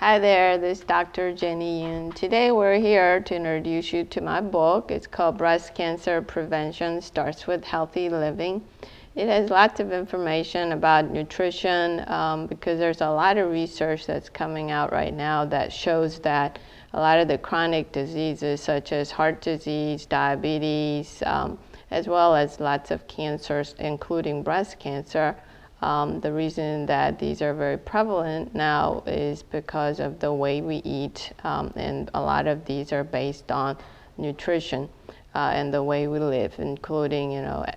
Hi there, this is Dr. Jenny Yoon. Today we're here to introduce you to my book. It's called Breast Cancer Prevention Starts with Healthy Living. It has lots of information about nutrition because there's a lot of research that's coming out right now that shows that a lot of the chronic diseases such as heart disease, diabetes, as well as lots of cancers, including breast cancer, the reason that these are very prevalent now is because of the way we eat, and a lot of these are based on nutrition and the way we live, including,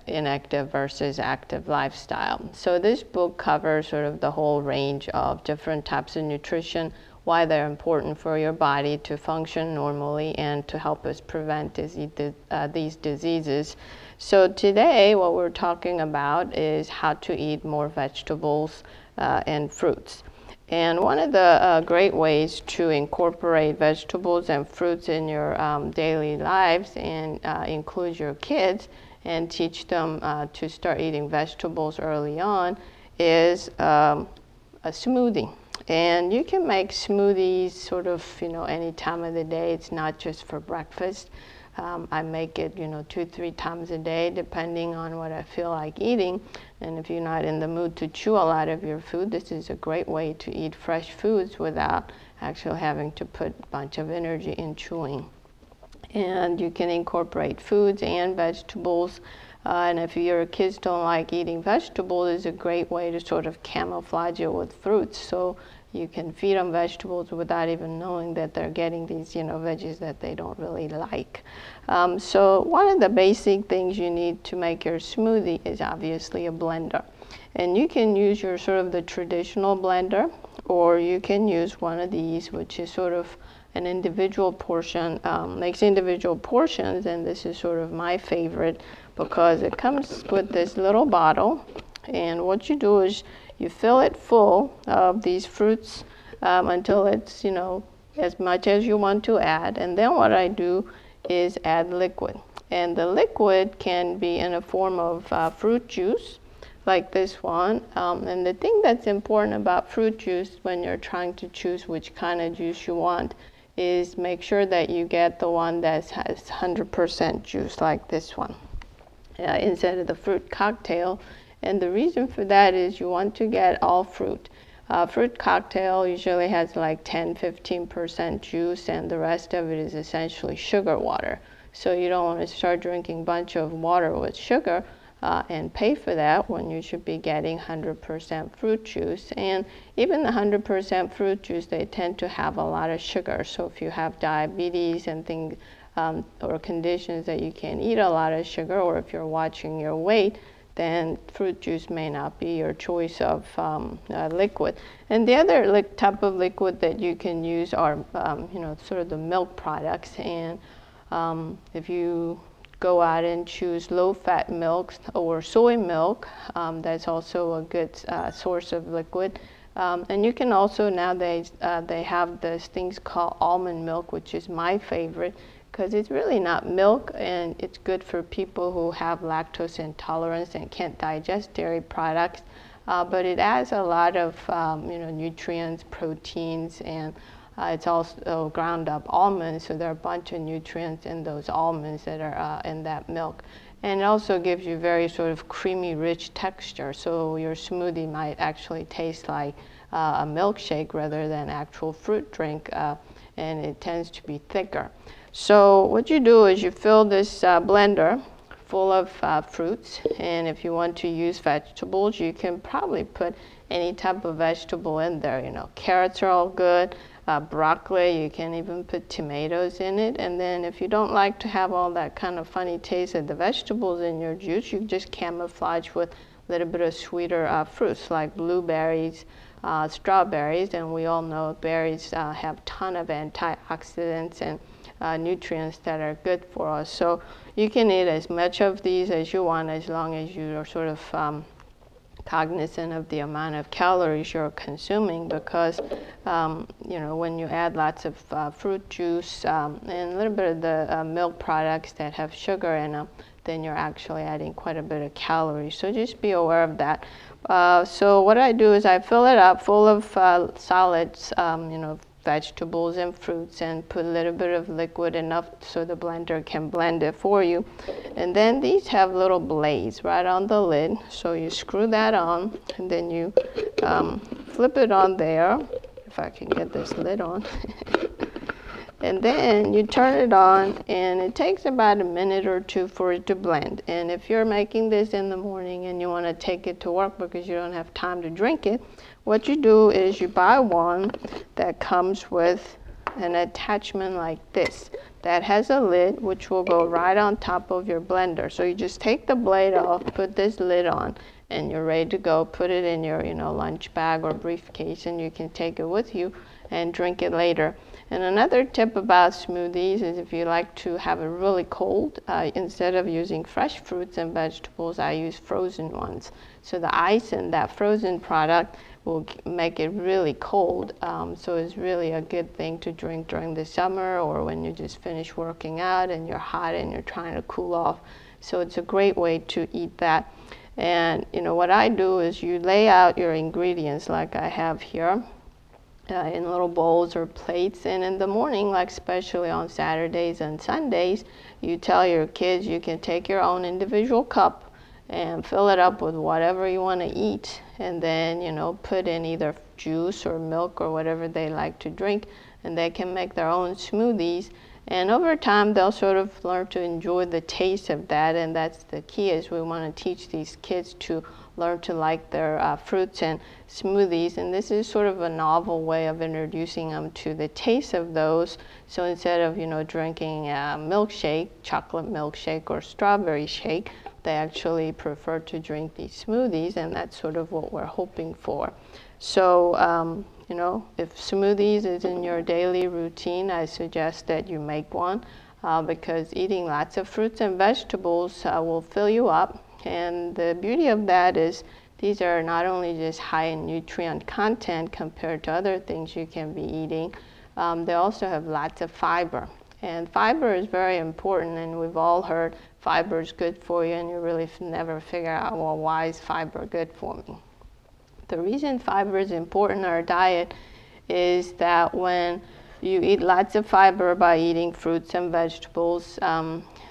inactive versus active lifestyle. So this book covers sort of the whole range of different types of nutrition, why they're important for your body to function normally and to help us prevent these diseases. So today what we're talking about is how to eat more vegetables and fruits. And one of the great ways to incorporate vegetables and fruits in your daily lives and include your kids and teach them to start eating vegetables early on is a smoothie. And you can make smoothies sort of, any time of the day. It's not just for breakfast. I make it, 2-3 times a day, depending on what I feel like eating. And if you're not in the mood to chew a lot of your food, this is a great way to eat fresh foods without actually having to put a bunch of energy in chewing. And you can incorporate foods and vegetables. And if your kids don't like eating vegetables, it's a great way to sort of camouflage it with fruits. So you can feed them vegetables without even knowing that they're getting these, veggies that they don't really like. So one of the basic things you need to make your smoothie is obviously a blender. And you can use your sort of the traditional blender, or you can use one of these, which is sort of an individual portion, makes individual portions, and this is sort of my favorite because it comes with this little bottle, and what you do is you fill it full of these fruits until it's, as much as you want to add, and then what I do is add liquid. And the liquid can be in a form of fruit juice, like this one. And the thing that's important about fruit juice when you're trying to choose which kind of juice you want is make sure that you get the one that has 100% juice, like this one, instead of the fruit cocktail. And the reason for that is you want to get all fruit. Fruit cocktail usually has like 10-15% juice, and the rest of it is essentially sugar water. So you don't want to start drinking a bunch of water with sugar and pay for that when you should be getting 100% fruit juice. And even the 100% fruit juice, they tend to have a lot of sugar. So if you have diabetes and things or conditions that you can't eat a lot of sugar, or if you're watching your weight, then fruit juice may not be your choice of liquid. And the other type of liquid that you can use are, sort of the milk products. And if you go out and choose low-fat milks or soy milk, that's also a good source of liquid. And you can also, nowadays, they have these things called almond milk, which is my favorite, because it's really not milk, and it's good for people who have lactose intolerance and can't digest dairy products. But it adds a lot of nutrients, proteins, and it's also ground up almonds, so there are a bunch of nutrients in those almonds that are in that milk. And it also gives you very sort of creamy, rich texture, so your smoothie might actually taste like a milkshake rather than actual fruit drink, and it tends to be thicker. So what you do is you fill this blender full of fruits, and if you want to use vegetables, you can probably put any type of vegetable in there. Carrots are all good, broccoli, you can even put tomatoes in it. And then if you don't like to have all that kind of funny taste of the vegetables in your juice, you just camouflage with a little bit of sweeter fruits like blueberries, strawberries, and we all know berries have a ton of antioxidants and nutrients that are good for us. So you can eat as much of these as you want, as long as you are sort of cognizant of the amount of calories you're consuming, because when you add lots of fruit juice and a little bit of the milk products that have sugar in them, then you're actually adding quite a bit of calories. So just be aware of that. So what I do is I fill it up full of solids, vegetables and fruits and put a little bit of liquid, enough so the blender can blend it for you. And then these have little blades right on the lid, so you screw that on and then you flip it on there, if I can get this lid on. And then you turn it on, and it takes about a minute or two for it to blend. And if you're making this in the morning and you want to take it to work because you don't have time to drink it, what you do is you buy one that comes with an attachment like this that has a lid which will go right on top of your blender. So you just take the blade off, put this lid on, and you're ready to go. Put it in your lunch bag or briefcase, and you can take it with you and drink it later. And another tip about smoothies is if you like to have it really cold, instead of using fresh fruits and vegetables, I use frozen ones. So the ice in that frozen product will make it really cold. So it's really a good thing to drink during the summer or when you just finish working out and you're hot and you're trying to cool off. So it's a great way to eat that. And what I do is you lay out your ingredients like I have here. In little bowls or plates, and in the morning, like especially on Saturdays and Sundays, you tell your kids you can take your own individual cup and fill it up with whatever you want to eat, and then put in either juice or milk or whatever they like to drink, and they can make their own smoothies. And over time they'll sort of learn to enjoy the taste of that, and that's the key, is we want to teach these kids to learn to like their fruits and smoothies. And this is sort of a novel way of introducing them to the taste of those. So instead of drinking a milkshake, chocolate milkshake or strawberry shake, they actually prefer to drink these smoothies, and that's sort of what we're hoping for. So if smoothies is in your daily routine, I suggest that you make one, because eating lots of fruits and vegetables will fill you up. And the beauty of that is these are not only just high in nutrient content compared to other things you can be eating, they also have lots of fiber. And fiber is very important, and we've all heard fiber is good for you, and you really never figure out, well, why is fiber good for me? The reason fiber is important in our diet is that when you eat lots of fiber by eating fruits and vegetables,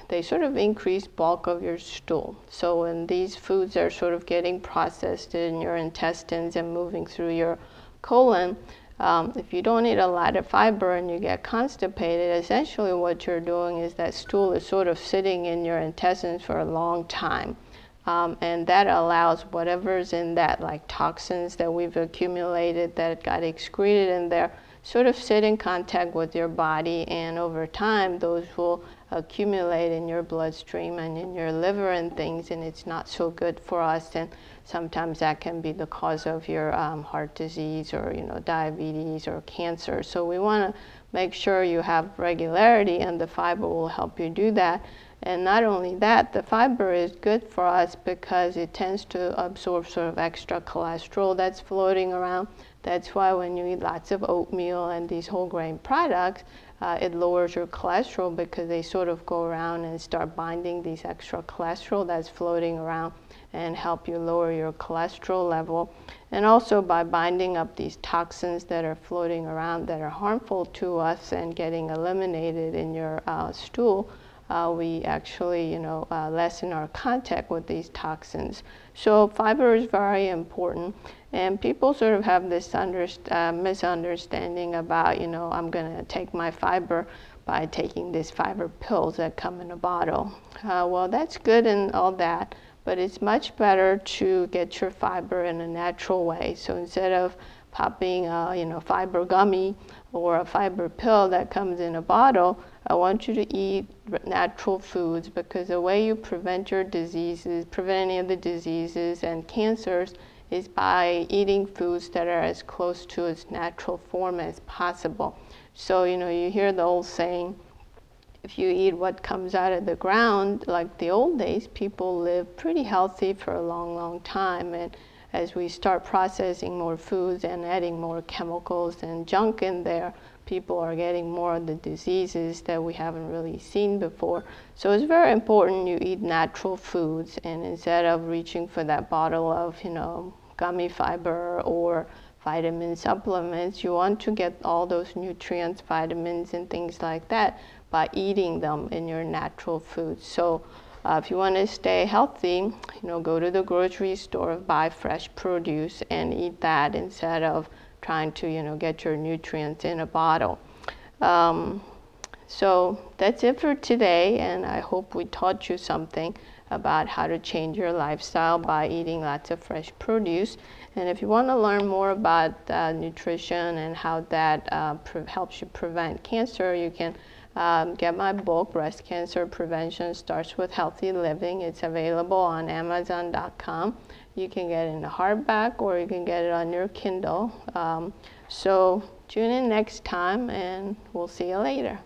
they sort of increase bulk of your stool. So when these foods are sort of getting processed in your intestines and moving through your colon, if you don't eat a lot of fiber and you get constipated, essentially what you're doing is that stool is sort of sitting in your intestines for a long time. And that allows whatever's in that, like toxins that we've accumulated that got excreted in there, sort of sit in contact with your body, and over time those will accumulate in your bloodstream and in your liver and things, and it's not so good for us. And sometimes that can be the cause of your heart disease or diabetes or cancer. So we want to make sure you have regularity, and the fiber will help you do that. And not only that, the fiber is good for us because it tends to absorb sort of extra cholesterol that's floating around. That's why when you eat lots of oatmeal and these whole grain products, it lowers your cholesterol, because they sort of go around and start binding these extra cholesterol that's floating around and help you lower your cholesterol level. And also by binding up these toxins that are floating around that are harmful to us and getting eliminated in your stool, we actually lessen our contact with these toxins. So fiber is very important, and people sort of have this misunderstanding about I'm going to take my fiber by taking these fiber pills that come in a bottle. Well, that's good and all that, but it's much better to get your fiber in a natural way. So instead of popping a fiber gummy or a fiber pill that comes in a bottle, I want you to eat natural foods, because the way you prevent your diseases, prevent any of the diseases and cancers, is by eating foods that are as close to its natural form as possible. So you hear the old saying, if you eat what comes out of the ground, like the old days, people lived pretty healthy for a long, long time. And as we start processing more foods and adding more chemicals and junk in there, people are getting more of the diseases that we haven't really seen before. So it's very important you eat natural foods, and instead of reaching for that bottle of gummy fiber or vitamin supplements. You want to get all those nutrients, vitamins, and things like that by eating them in your natural foods. So if you want to stay healthy, go to the grocery store, buy fresh produce, and eat that instead of trying to, get your nutrients in a bottle. So that's it for today, and I hope we taught you something about how to change your lifestyle by eating lots of fresh produce. And if you want to learn more about nutrition and how that helps you prevent cancer, you can get my book, Breast Cancer Prevention Starts with Healthy Living. It's available on Amazon.com. You can get it in a hardback or you can get it on your Kindle. So tune in next time, and we'll see you later.